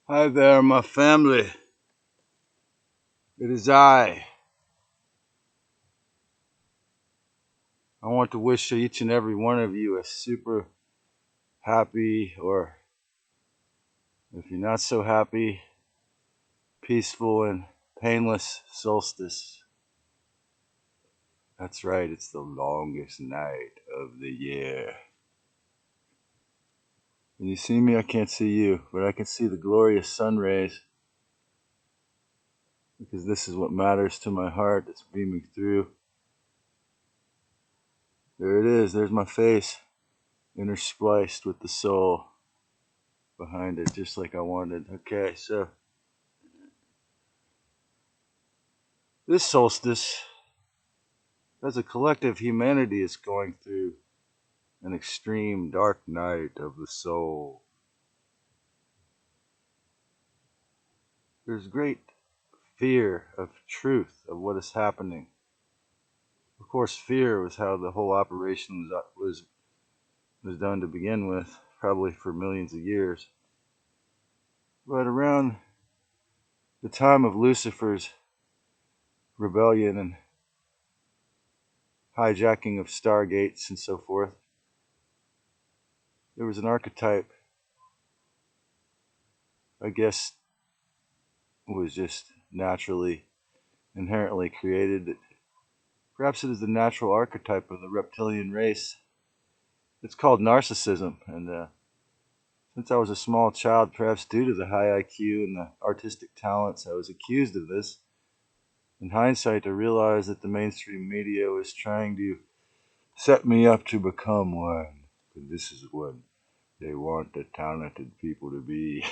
Hi there, my family. It is I. I want to wish each and every one of you a super happy, or if you're not so happy, peaceful and painless solstice. That's right, it's the longest night of the year. When you see me, I can't see you, but I can see the glorious sun rays because this is what matters to my heart. It's beaming through. There it is, there's my face, interspliced with the soul behind it, just like I wanted. Okay, so this solstice, as a collective, humanity is going through an extreme dark night of the soul. There's great fear of truth of what is happening. Of course, fear was how the whole operation was done to begin with, probably for millions of years. But around the time of Lucifer's rebellion and hijacking of stargates and so forth, there was an archetype, I guess, was just naturally, inherently created. Perhaps it is the natural archetype of the reptilian race. It's called narcissism, and since I was a small child, perhaps due to the high IQ and the artistic talents, I was accused of this. In hindsight, I realized that the mainstream media was trying to set me up to become one. This is what they want the talented people to be.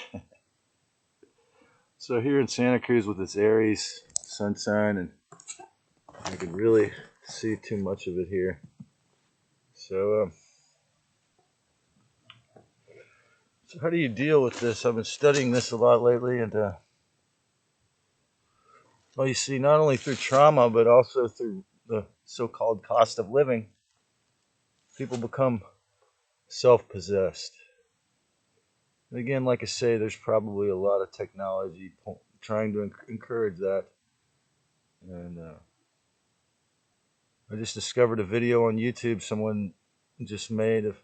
So here in Santa Cruz with its Aries sun sign, and I can really see too much of it here. So how do you deal with this? I've been studying this a lot lately, and well, you see, not only through trauma, but also through the so-called cost of living, people become self-possessed. And again, like I say, there's probably a lot of technology trying to encourage that. And I just discovered a video on YouTube someone just made of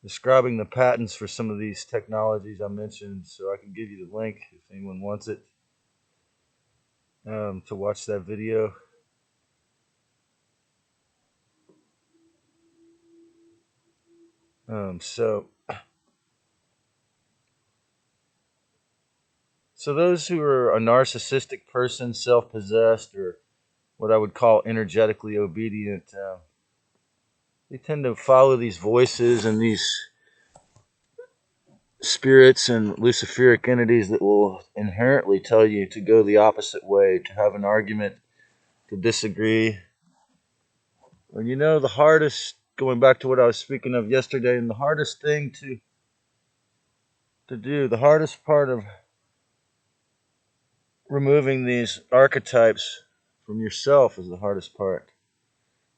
describing the patents for some of these technologies I mentioned, so I can give you the link if anyone wants it to watch that video. Um, so, so those who are a narcissistic person, self-possessed, or what I would call energetically obedient, they tend to follow these voices and these spirits and luciferic entities that will inherently tell you to go the opposite way, to have an argument, to disagree. And you know, the hardest, going back to what I was speaking of yesterday, and the hardest thing to do, the hardest part of removing these archetypes from yourself is the hardest part.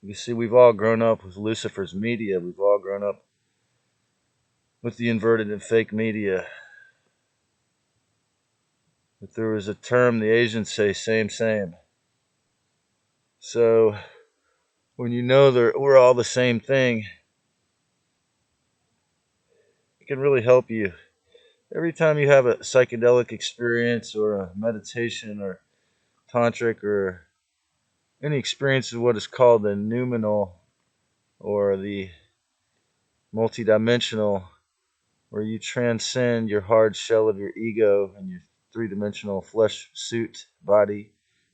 You see, we've all grown up with Lucifer's media. We've all grown up with the inverted and fake media. If there was a term, the Asians say same, same. So when you know that we're all the same thing, it can really help you. Every time you have a psychedelic experience or a meditation or tantric or any experience of what is called the noumenal or the multidimensional, where you transcend your hard shell of your ego and your three-dimensional flesh suit body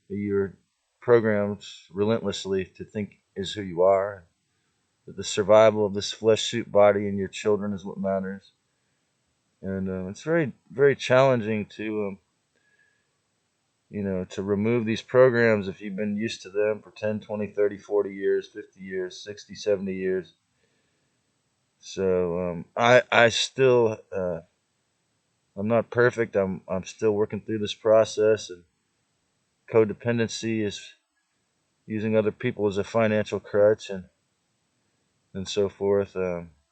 that you're programmed relentlessly to think is who you are, that the survival of this flesh suit body and your children is what matters. And it's very, very challenging to remove these programs if you've been used to them for 10, 20, 30, 40 years, 50 years, 60, 70 years. So I still, I'm not perfect. I'm still working through this process, and codependency is using other people as a financial crutch and so forth.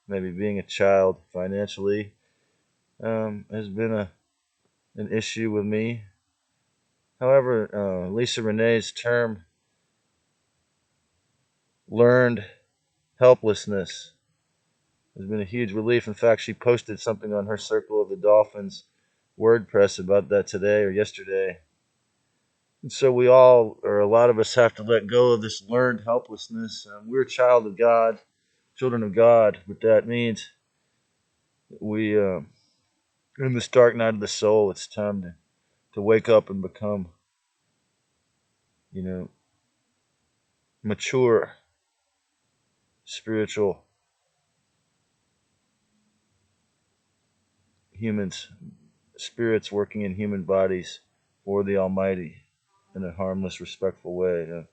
Maybe being a child financially has been an issue with me. However, Lisa Renee's term learned helplessness has been a huge relief. In fact, she posted something on her Circle of the Dolphins WordPress about that today or yesterday. And so we all, or a lot of us, have to let go of this learned helplessness. We're a child of God, children of God. What that means, we, in this dark night of the soul, it's time to wake up and become, you know, mature, spiritual humans, spirits working in human bodies for the Almighty in a harmless, respectful way.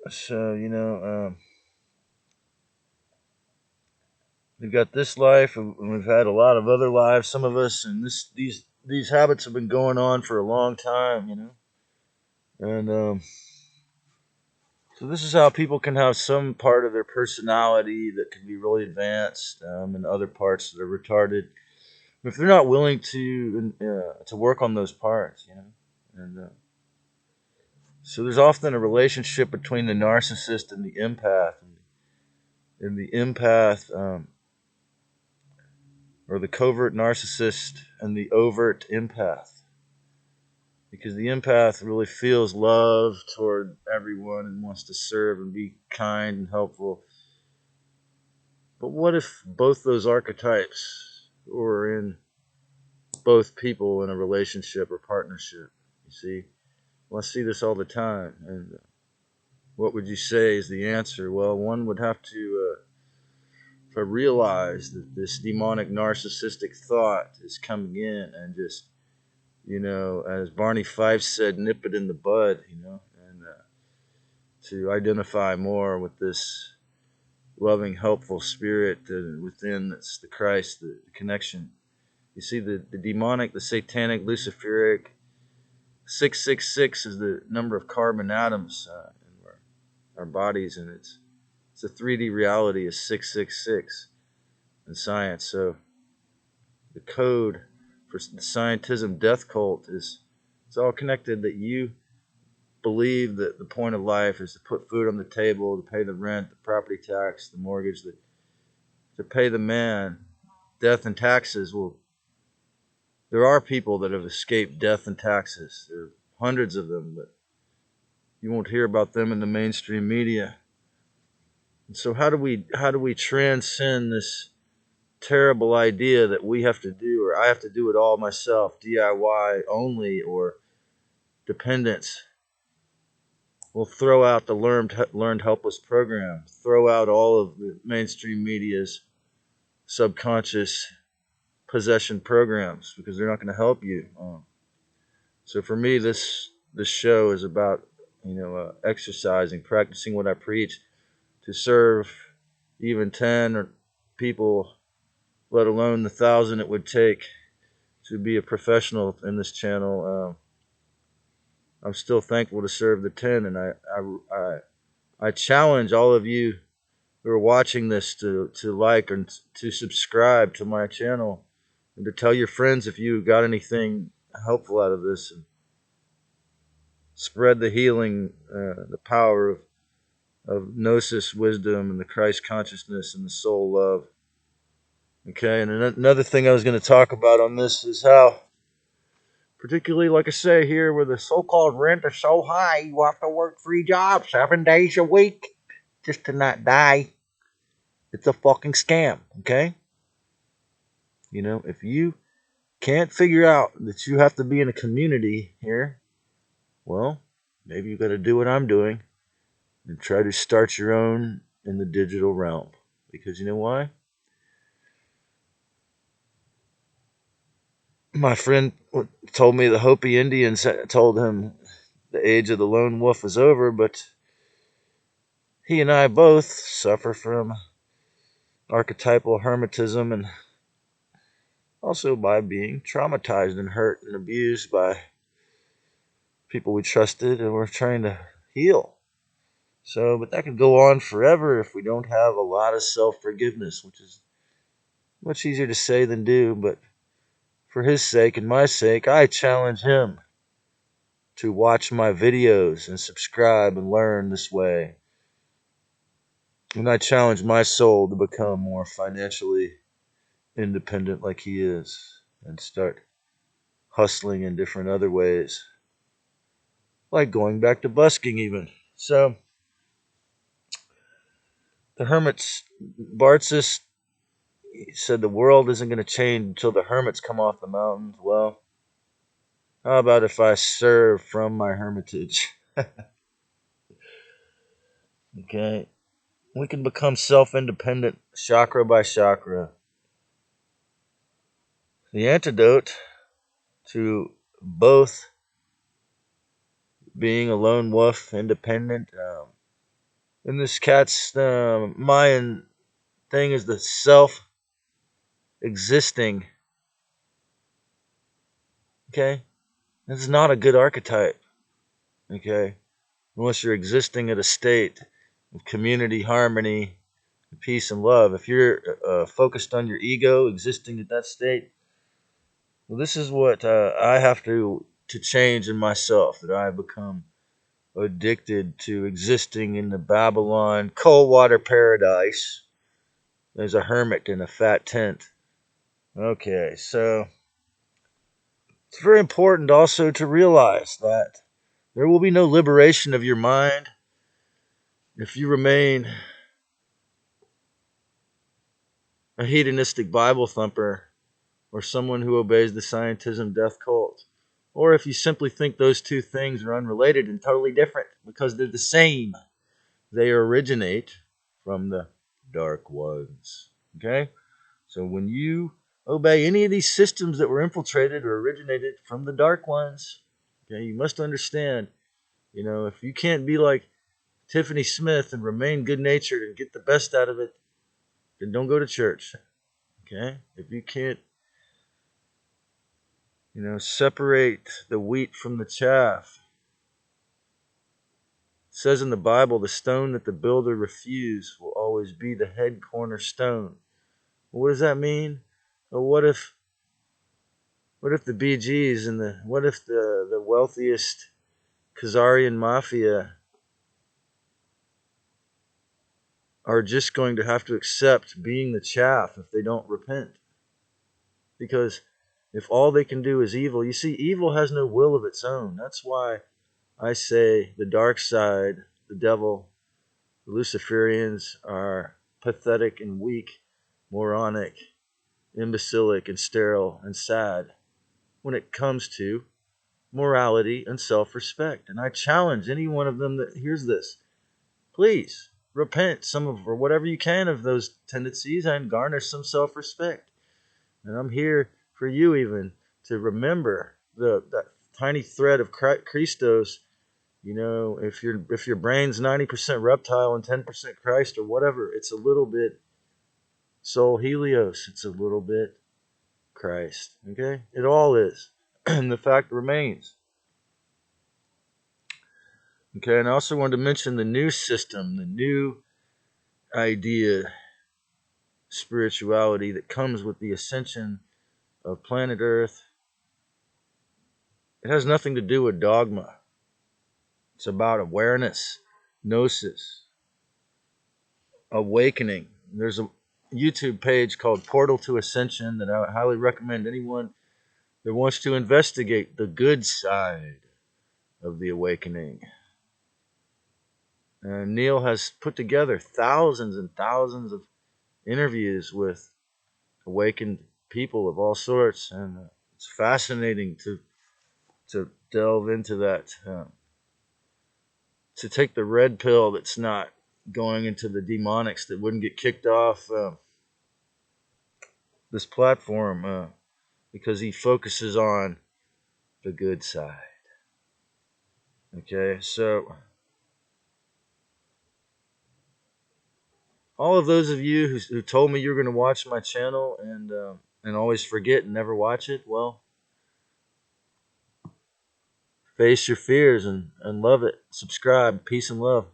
So, we've got this life, and we've had a lot of other lives, some of us, and these habits have been going on for a long time. And so this is how people can have some part of their personality that can be really advanced, and other parts that are retarded. If they're not willing to work on those parts. And so there's often a relationship between the narcissist and the empath, and the empath, or the covert narcissist and the overt empath, because the empath really feels love toward everyone and wants to serve and be kind and helpful. But what if both those archetypes were in both people in a relationship or partnership? You see, well, I see this all the time. And what would you say is the answer? Well, one would have to realize that this demonic narcissistic thought is coming in and just, as Barney Fife said, nip it in the bud, and to identify more with this loving, helpful spirit within that's the Christ, the connection. You see, the demonic, the satanic, Luciferic, 666 is the number of carbon atoms in our bodies, and it's a 3D reality is 666 in science. So the code for the scientism death cult is, it's all connected, that you believe that the point of life is to put food on the table, to pay the rent, the property tax, the mortgage, to pay the man. Death and taxes. Well, there are people that have escaped death and taxes. There are hundreds of them, but you won't hear about them in the mainstream media. And so how do we transcend this terrible idea that we have to do, or I have to do it all myself, DIY only, or dependence? We'll throw out the learned helpless program, throw out all of the mainstream media's subconscious possession programs, because they're not going to help you. So for me, this show is about exercising, practicing what I preach, to serve even 10 or people, let alone the 1,000 it would take to be a professional in this channel. I'm still thankful to serve the 10, and I challenge all of you who are watching this to like and to subscribe to my channel, and to tell your friends if you got anything helpful out of this, and spread the healing, the power of gnosis wisdom and the Christ consciousness and the soul love. Okay, and another thing I was going to talk about on this is how, particularly, like I say here, where the so-called rent is so high, you have to work 3 jobs, 7 days a week, just to not die. It's a fucking scam, okay? If you can't figure out that you have to be in a community here, well, maybe you got to do what I'm doing and try to start your own in the digital realm. Because you know why? My friend told me the Hopi Indians told him the age of the lone wolf is over, but he and I both suffer from archetypal hermetism, and also by being traumatized and hurt and abused by people we trusted, and we're trying to heal. So, but that could go on forever if we don't have a lot of self-forgiveness, which is Much easier to say than do, but for his sake and my sake, I challenge him to watch my videos and subscribe and learn this way. And I challenge my soul to become more financially independent like he is and start hustling in different other ways, like going back to busking even. So, the hermits, Bartsis said the world isn't going to change until the hermits come off the mountains. Well, how about if I serve from my hermitage? Okay. We can become self independent, chakra by chakra. The antidote to both being a lone wolf, independent, in this cat's Mayan thing is the self existing. Okay? This is not a good archetype. Okay? Unless you're existing at a state of community, harmony, peace, and love. If you're focused on your ego, existing at that state, well, this is what I have to change in myself, that I have become addicted to existing in the Babylon cold water paradise as a hermit in a fat tent. Okay, so it's very important also to realize that there will be no liberation of your mind if you remain a hedonistic Bible thumper or someone who obeys the scientism death cult. Or if you simply think those two things are unrelated and totally different because they're the same. They originate from the dark ones. Okay? So when you obey any of these systems that were infiltrated or originated from the dark ones, okay, you must understand, if you can't be like Tiffany Smith and remain good natured and get the best out of it, then don't go to church. Okay? If you can't, separate the wheat from the chaff. It says in the Bible, the stone that the builder refused will always be the head cornerstone. Well, what does that mean? Well, what if the BGs and what if the wealthiest Khazarian mafia are just going to have to accept being the chaff if they don't repent? Because if all they can do is evil, you see, evil has no will of its own. That's why I say the dark side, the devil, the Luciferians are pathetic and weak, moronic, imbecilic and sterile and sad when it comes to morality and self-respect. And I challenge any one of them that hears this, please repent or whatever you can of those tendencies and garnish some self-respect. And I'm here for you even to remember that tiny thread of Christos. If your brain's 90% reptile and 10% Christ or whatever, it's a little bit soul Helios. It's a little bit Christ. Okay? It all is. And the fact remains. Okay, and I also wanted to mention the new system, the new idea, spirituality that comes with the ascension of planet Earth. It has nothing to do with dogma. It's about awareness, gnosis, awakening. There's a YouTube page called Portal to Ascension that I highly recommend anyone that wants to investigate the good side of the awakening. Neil has put together thousands and thousands of interviews with awakened people of all sorts, and it's fascinating to delve into that. To take the red pill that's not going into the demonics that wouldn't get kicked off this platform because he focuses on the good side. Okay, so all of those of you who told me you were going to watch my channel and always forget and never watch it, well, face your fears and love it. Subscribe. Peace and love.